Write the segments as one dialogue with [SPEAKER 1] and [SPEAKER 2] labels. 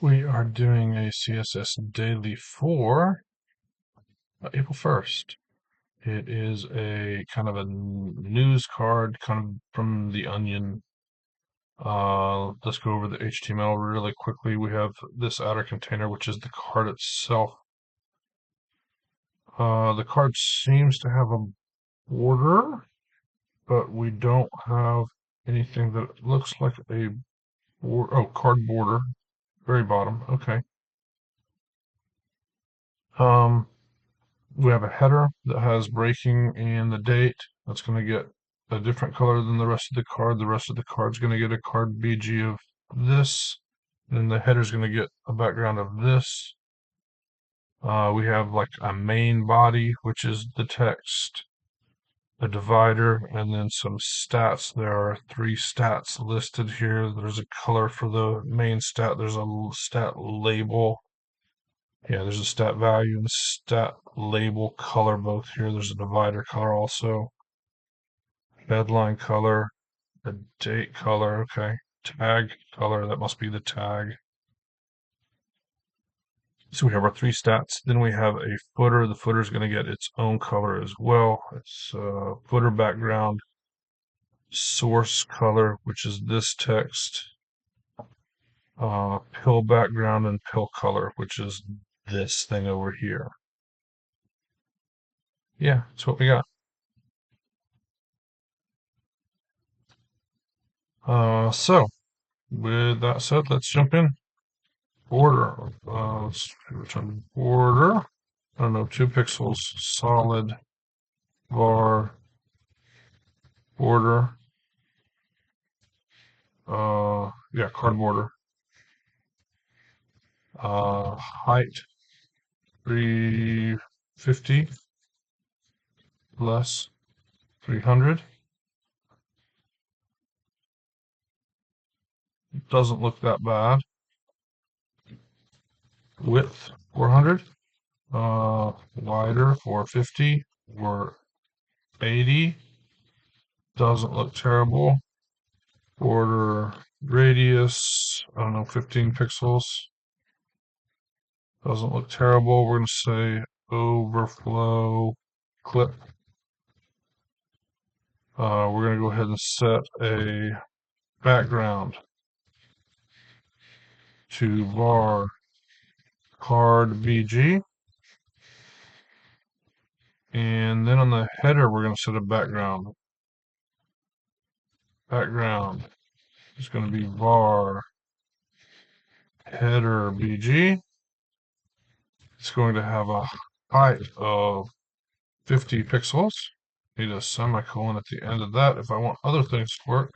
[SPEAKER 1] We are doing a CSS Daily for April 1st. It is a kind of a news card, kind of from the Onion. Let's go over the HTML really quickly. We have this outer container, which is the card itself. The card seems to have a border, but we don't have anything that looks like a card border. Very bottom. Okay. We have a header that has breaking and the date. That's going to get a different color than the rest of the card. The rest of the card's going to get a card BG of this. And the header's going to get a background of this. We have like a main body, which is the text, a divider, and then some stats. There are 3 stats listed here. There's a color for the main stat. There's a stat label. Yeah, there's a stat value and stat label color both here. There's a divider color also. Headline color, a date color, okay. Tag color, that must be the tag. So we have our 3 stats. Then we have a footer. The footer is going to get its own color as well. It's footer background, source color, which is this text, pill background, and pill color, which is this thing over here. Yeah, that's what we got. So with that said, let's jump in. Border. Let's return border. I don't know, 2 pixels, solid, var, border. Yeah, card border. Height 350 less 300. Doesn't look that bad. Width 400. Wider 450 or 80. Doesn't look terrible. Border radius, I don't know, 15 pixels. Doesn't look terrible. We're going to say overflow clip. We're going to go ahead and set a background to var card BG. And then on the header, we're going to set a background. Background is going to be var header BG. It's going to have a height of 50 pixels. Need a semicolon at the end of that if I want other things to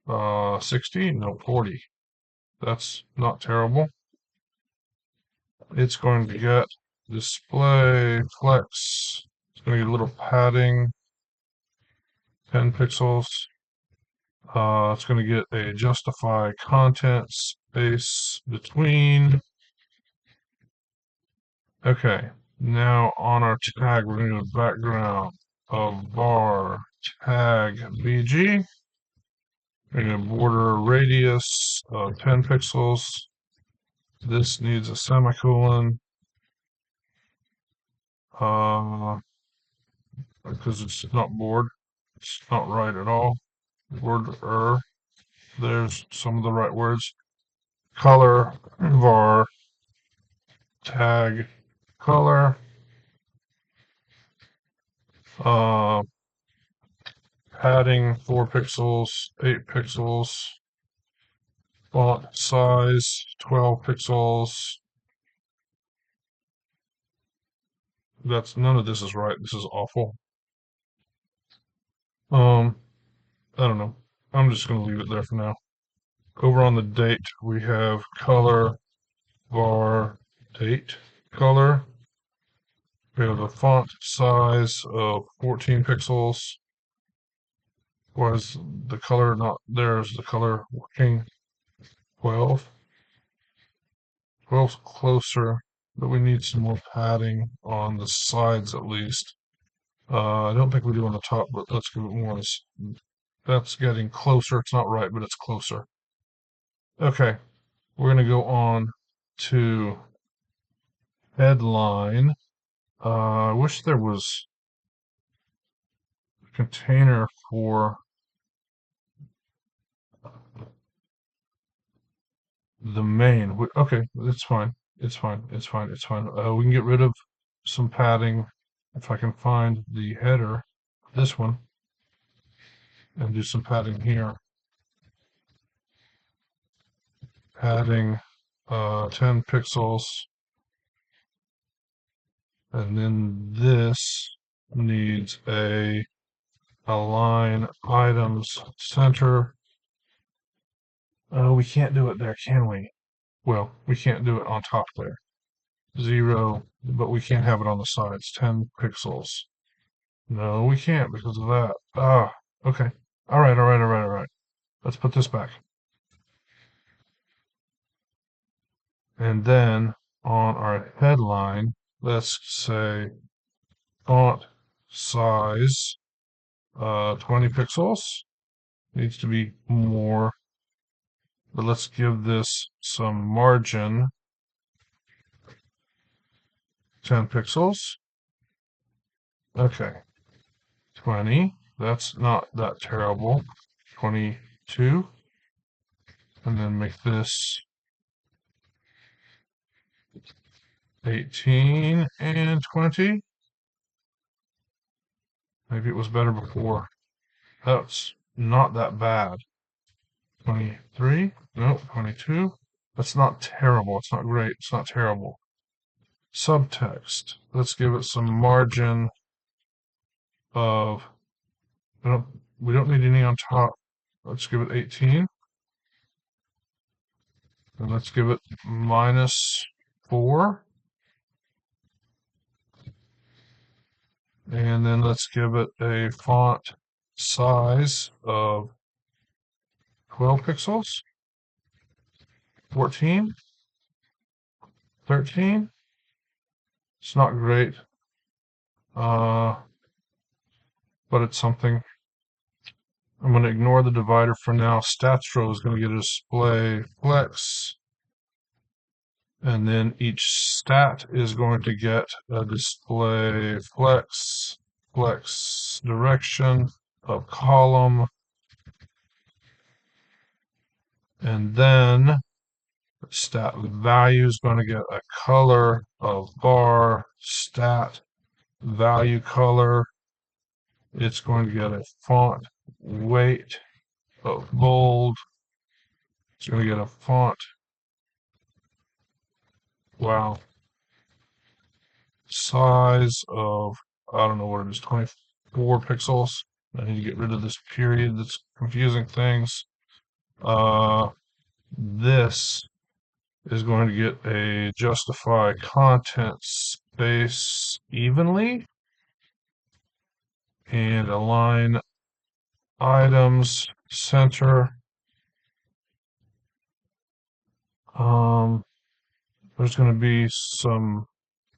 [SPEAKER 1] work. 60, no, 40. That's not terrible. It's going to get display flex. It's going to get a little padding, 10 pixels. It's going to get a justify content space between. Okay, now on our tag, we're going to do a background of var tag BG. We're going to border radius of 10 pixels. This needs a semicolon. Because it's not board. It's not right at all. Border. There's some of the right words. Color, var, tag, color. Padding 4 pixels, 8 pixels. Font size 12 pixels. None of this is right. This is awful. I don't know. I'm just gonna leave it there for now. Over on the date, we have color, var, date, color. We have a font size of 14 pixels. Why is the color not there? Is the color working? 12. 12's closer, but we need some more padding on the sides at least. I don't think we do on the top, but let's give it more. That's getting closer. It's not right, but it's closer. Okay. we're going to go on to headline. I wish there was a container for the main. Okay, it's fine. It's fine. It's fine. It's fine. We can get rid of some padding if I can find the header, this one, and do some padding here. Padding 10 pixels. And then this needs a align items center. Oh, we can't do it there, can we? Well, we can't do it on top there. 0, but we can't have it on the sides. 10 pixels. No, we can't because of that. Ah, okay. All right, all right, all right, all right. Let's put this back. And then on our headline, let's say font size 20 pixels. Needs to be more, but let's give this some margin. 10 pixels. Okay. 20. That's not that terrible. 22. And then make this 18 and 20. Maybe it was better before. That's not that bad. 23. Nope. 22. That's not terrible. It's not great. It's not terrible. Subtext. Let's give it some margin of, we don't need any on top. Let's give it 18. And let's give it -4. And then let's give it a font size of 12 pixels. 14. 13. It's not great. But it's something. I'm going to ignore the divider for now. Stats row is going to get a display flex. And then each stat is going to get a display flex, flex direction of column. And then stat value is going to get a color of bar, stat value color. It's going to get a font weight of bold. It's going to get a font, wow, size of, I don't know what it is, 24 pixels. I need to get rid of this period that's confusing things. This is going to get a justify content space evenly and align items center. There's going to be some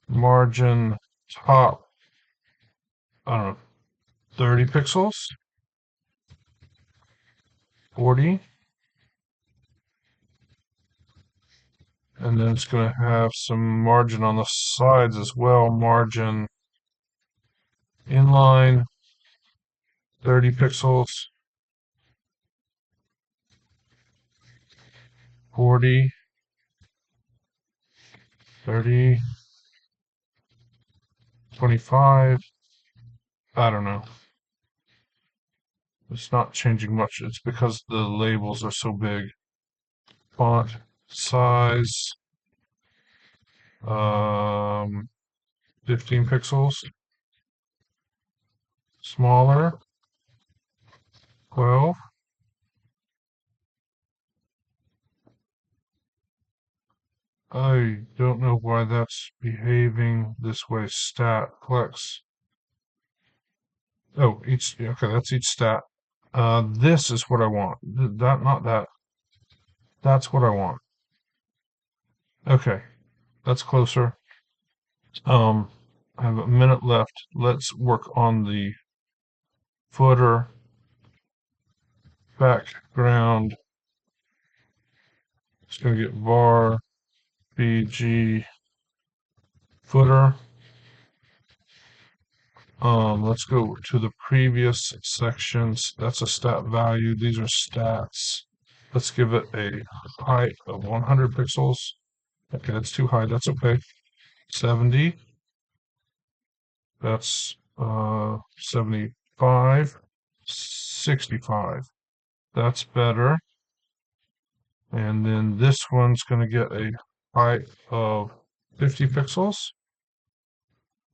[SPEAKER 1] margin top, I don't know, 30 pixels, 40. And then it's going to have some margin on the sides as well. Margin inline, 30 pixels, 40, 30, 25. I don't know. It's not changing much. It's because the labels are so big. Font size, 15 pixels. Smaller, 12. I don't know why that's behaving this way. Stat, flex. Oh, okay, that's each stat. This is what I want. That, not that. That's what I want. Okay, that's closer. I have a minute left. Let's work on the footer, background, It's going to get var bg footer. Let's go to the previous sections. That's a stat value. These are stats. Let's give it a height of 100 pixels. Okay, that's too high. That's okay. 70. That's 75. 65. That's better. And then this one's going to get a height of 50 pixels.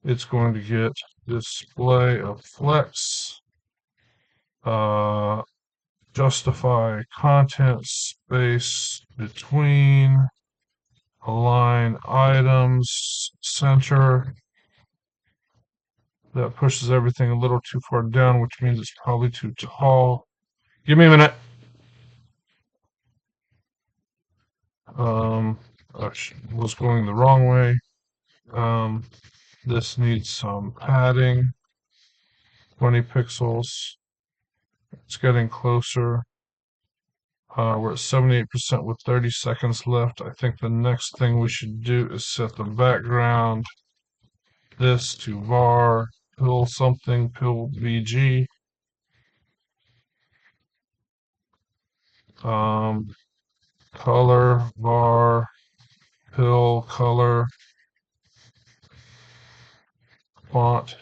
[SPEAKER 1] It's going to get display of flex, justify content space between, align items, center. That pushes everything a little too far down, which means it's probably too tall. Give me a minute. I was going the wrong way. This needs some padding. 20 pixels. It's getting closer. We're at 78% with 30 seconds left. I think the next thing we should do is set the background. This to var pill something pill bg. Color var pill color. Font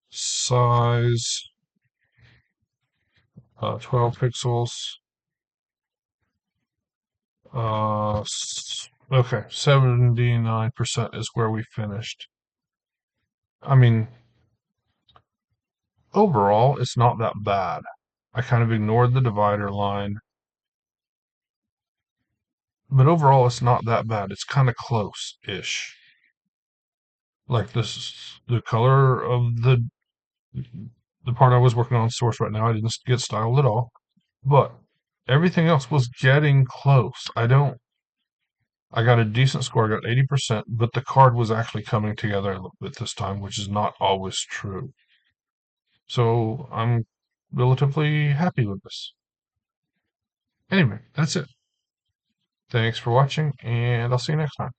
[SPEAKER 1] size 12 pixels. Okay, 79% is where we finished. I mean, overall, it's not that bad. I kind of ignored the divider line, but overall, it's not that bad. It's kind of close-ish. Like this, the color of the part I was working on source right now, I didn't get styled at all, but everything else was getting close. I got a decent score. I got 80%, but the card was actually coming together a little bit this time, which is not always true. So I'm relatively happy with this. Anyway, that's it. Thanks for watching, and I'll see you next time.